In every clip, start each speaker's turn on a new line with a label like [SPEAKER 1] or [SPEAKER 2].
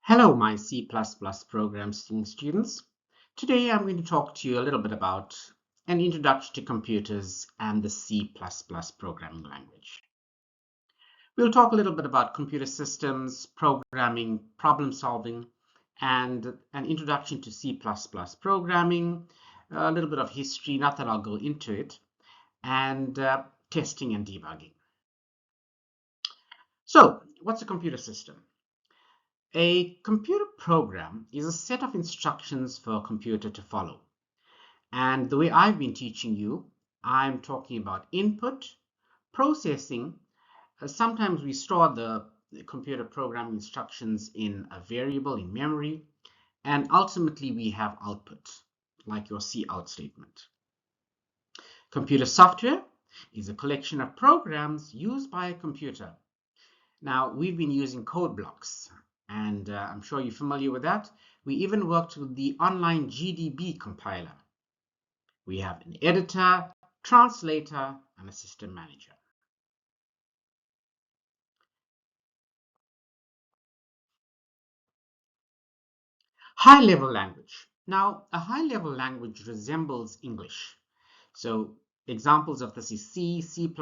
[SPEAKER 1] Hello, my C++ programming students. Today I'm going to talk to you a little bit about an introduction to computers and the C++ programming language. We'll talk a little bit about computer systems, programming, problem solving, and an introduction to C++ programming, a little bit of history, not that I'll go into it, and testing and debugging. So, what's a computer system? A computer program is a set of instructions for a computer to follow. And the way I've been teaching you, I'm talking about input, processing. Sometimes we store the computer program instructions in a variable in memory, and ultimately we have output, like your cout statement. Computer software is a collection of programs used by a computer. Now, we've been using code blocks, and I'm sure you're familiar with that. We even worked with the online GDB compiler. We have an editor, translator, and a system manager. High-level language. Now, a high-level language resembles English. So examples of this is C, C++,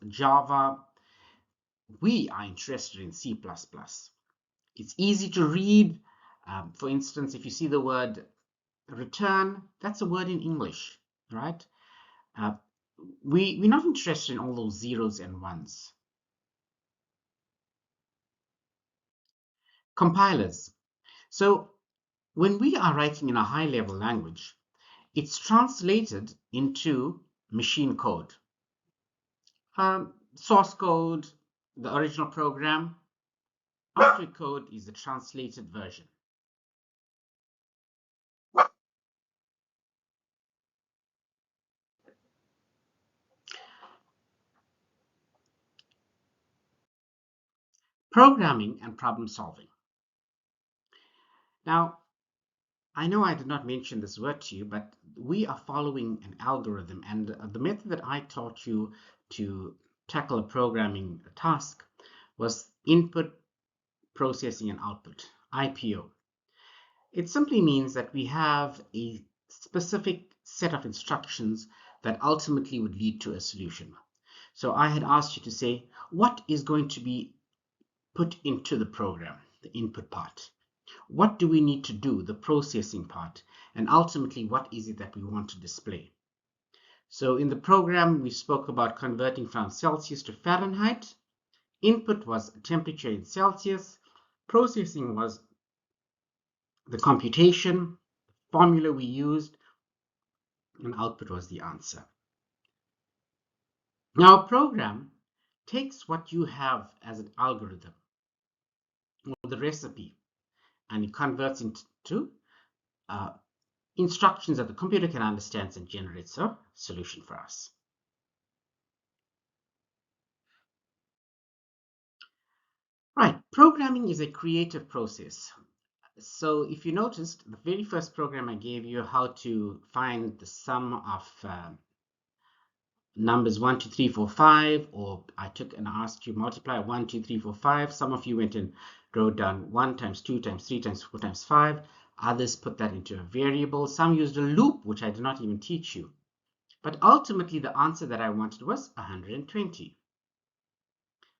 [SPEAKER 1] Java. We are interested in C++. It's easy to read. For instance, if you see the word return, that's a word in English, right? We're not interested in all those zeros and ones. Compilers. So when we are writing in a high-level language, it's translated into machine code. Source code, the original program. Output code is the translated version. Programming and problem solving. Now, I know I did not mention this word to you, but we are following an algorithm, and the method that I taught you to tackle a programming task was input, processing, and output, IPO. It simply means that we have a specific set of instructions that ultimately would lead to a solution. So I had asked you to say, what is going to be put into the program, the input part? What do we need to do, the processing part? And ultimately, what is it that we want to display? So in the program, we spoke about converting from Celsius to Fahrenheit. Input was temperature in Celsius. Processing was the computation, formula we used, and output was the answer. Now, a program takes what you have as an algorithm or the recipe, and it converts into instructions that the computer can understand and generates a solution for us. Right, programming is a creative process. So if you noticed, the very first program I gave you how to find the sum of numbers 1, 2, 3, 4, 5, or I took and asked you multiply 1, 2, 3, 4, 5. Some of you went and wrote down 1 times 2 times 3 times 4 times 5. Others put that into a variable. Some used a loop, which I did not even teach you. But ultimately, the answer that I wanted was 120.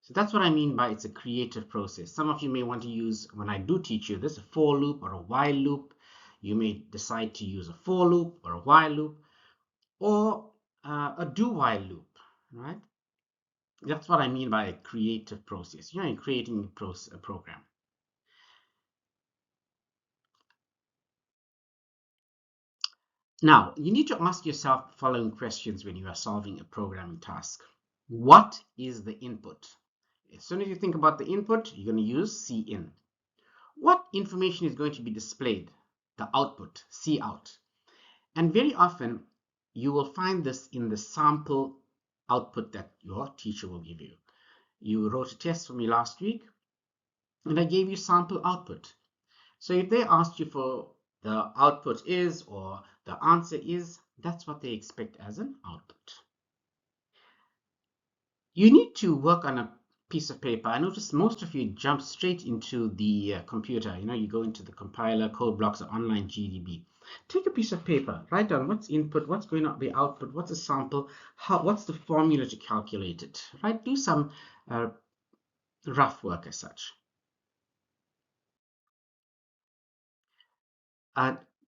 [SPEAKER 1] So that's what I mean by it's a creative process. Some of you may want to use, when I do teach you this, a for loop or a while loop. You may decide to use a for loop or a while loop or a do while loop, right? That's what I mean by a creative process. You're creating a program. Now, you need to ask yourself the following questions when you are solving a programming task. What is the input? As soon as you think about the input, you're going to use cin. What information is going to be displayed? The output, cout. And very often, you will find this in the sample output that your teacher will give you. You wrote a test for me last week, and I gave you sample output. So if they asked you for the output is or the answer is, that's what they expect as an output. You need to work on piece of paper. I noticed most of you jump straight into the computer. You go into the compiler, code blocks, or online GDB. Take a piece of paper, write down what's input, what's going to be output, what's a sample, what's the formula to calculate it, right? Do some rough work as such.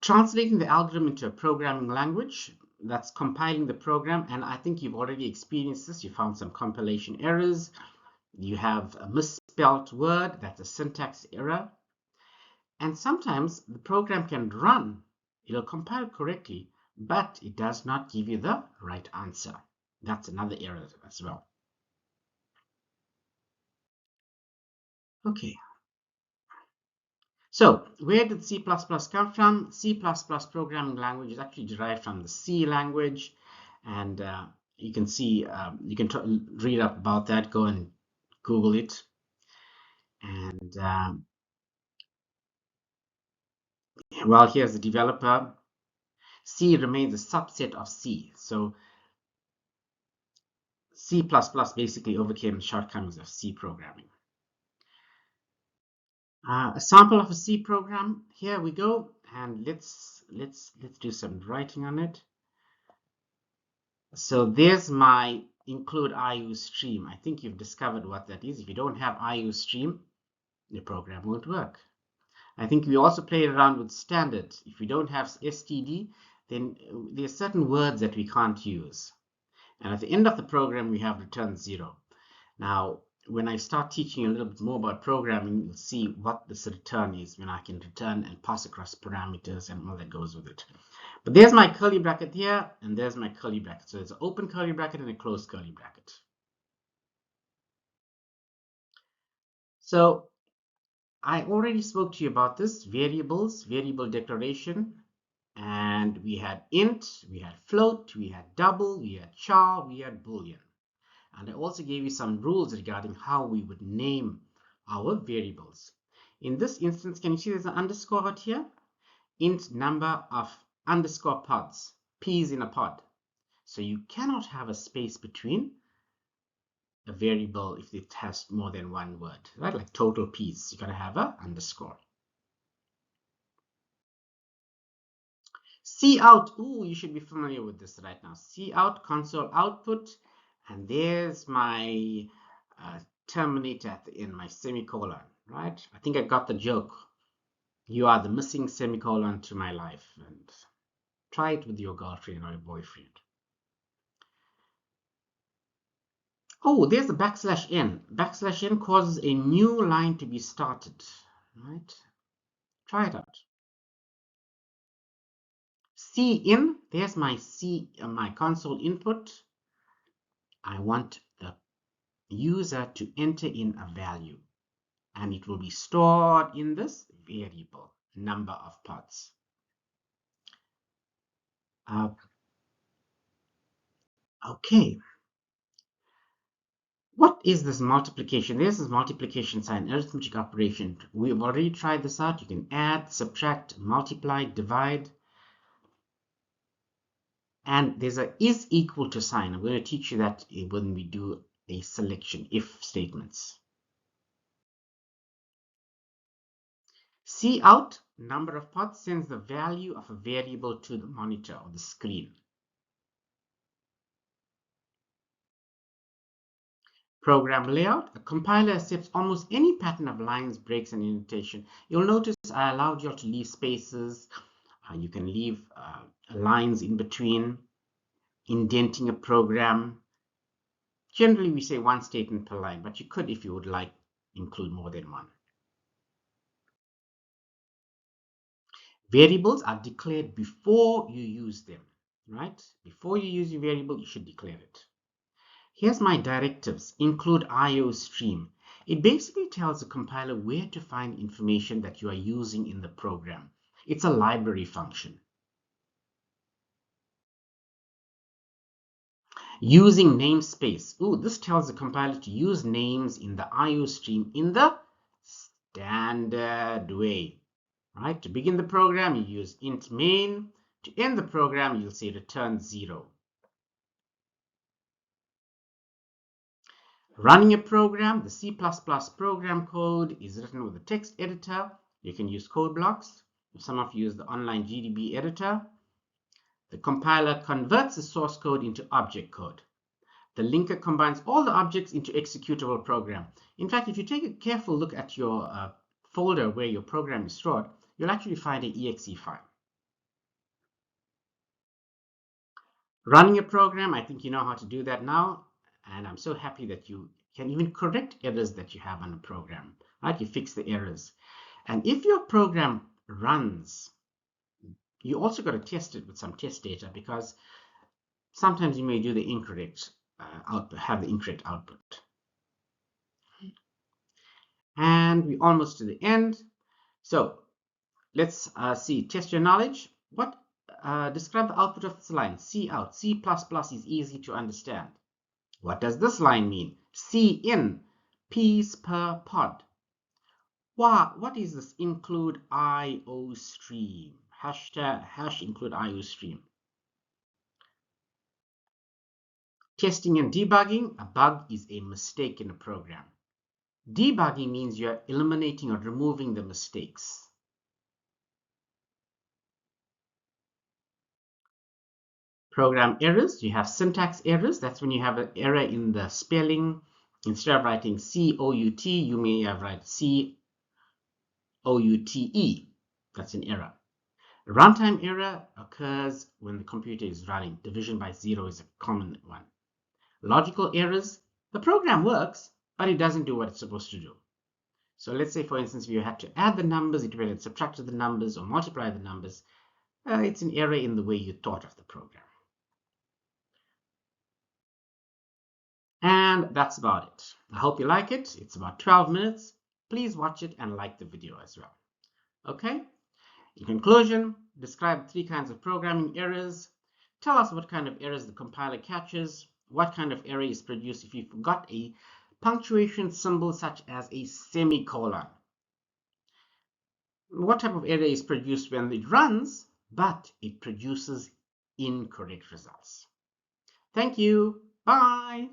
[SPEAKER 1] Translating the algorithm into a programming language, that's compiling the program, and I think you've already experienced this. You found some compilation errors. You have a misspelled word, that's a syntax error. And sometimes the program can run, it'll compile correctly, but it does not give you the right answer. That's another error as well. Okay, so where did C++ come from? C++ programming language is actually derived from the C language, and you can see, you can read up about that, go and Google it. And well, here's the developer. C remains a subset of C. So C++ basically overcame the shortcomings of C programming. A sample of a C program. Here we go, and let's do some writing on it. So there's my include IO stream. I think you've discovered what that is. If you don't have IO stream, the program won't work. I think we also played around with standard. If we don't have std, then there's certain words that we can't use. And at the end of the program, we have return 0. Now, when I start teaching you a little bit more about programming, you'll see what this return is, when I can return and pass across parameters and all that goes with it. But there's my curly bracket here, and there's my curly bracket. So it's an open curly bracket and a closed curly bracket. So I already spoke to you about this, variables, variable declaration, and we had int, we had float, we had double, we had char, we had boolean. And I also gave you some rules regarding how we would name our variables. In this instance, can you see there's an underscore out here? Int number of underscore pods, peas in a pod. So you cannot have a space between a variable if it has more than one word, right? Like total peas, you gotta have a underscore. Cout, ooh, you should be familiar with this right now. Cout, console output, and there's my terminator at the end, my semicolon, right? I think I got the joke. You are the missing semicolon to my life, and try it with your girlfriend or your boyfriend. Oh, there's the backslash n. Backslash n causes a new line to be started, right? Try it out. Cin, there's my my console input. I want the user to enter in a value, and it will be stored in this variable, number of pods. Okay. What is this multiplication? This is multiplication sign, arithmetic operation. We've already tried this out. You can add, subtract, multiply, divide. And there's a is equal to sign. I'm going to teach you that when we do a selection, if statements. Cout, number of pods, sends the value of a variable to the monitor or the screen. Program layout, a compiler accepts almost any pattern of lines, breaks, and indentation. You'll notice I allowed you all to leave spaces. You can leave lines in between, indenting a program. Generally, we say one statement per line, but you could, if you would like, include more than one. Variables are declared before you use them, right? Before you use your variable, you should declare it. Here's my directives. Include IO stream. It basically tells the compiler where to find information that you are using in the program. It's a library function. Using namespace. Ooh, this tells the compiler to use names in the IO stream in the standard way. Right? To begin the program, you use int main. To end the program, you'll say return 0. Running a program, the C++ program code is written with a text editor. You can use code blocks. Some of you use the online GDB editor. The compiler converts the source code into object code. The linker combines all the objects into executable program. In fact, if you take a careful look at your folder where your program is stored, you'll actually find an exe file. Running a program, I think you know how to do that now, and I'm so happy that you can even correct errors that you have on a program, right? You fix the errors. And if your program runs, you also got to test it with some test data, because sometimes you may do the incorrect output, have the incorrect output. And we're almost to the end. So let's see, test your knowledge. Describe the output of this line? C out. C++ is easy to understand. What does this line mean? C in, piece per pod. What is this include IO stream? Hash include IO stream. Testing and debugging. A bug is a mistake in a program. Debugging means you're eliminating or removing the mistakes. Program errors, you have syntax errors. That's when you have an error in the spelling. Instead of writing C-O-U-T, you may have write C-O-U-T-E. That's an error. A runtime error occurs when the computer is running. Division by zero is a common one. Logical errors, the program works, but it doesn't do what it's supposed to do. So let's say, for instance, if you had to add the numbers, it had subtracted the numbers or multiply the numbers. It's an error in the way you thought of the program. And that's about it. I hope you like it. It's about 12 minutes. Please watch it and like the video as well. Okay? In conclusion, describe 3 kinds of programming errors. Tell us what kind of errors the compiler catches. What kind of error is produced if you forgot a punctuation symbol such as a semicolon. What type of error is produced when it runs, but it produces incorrect results. Thank you. Bye.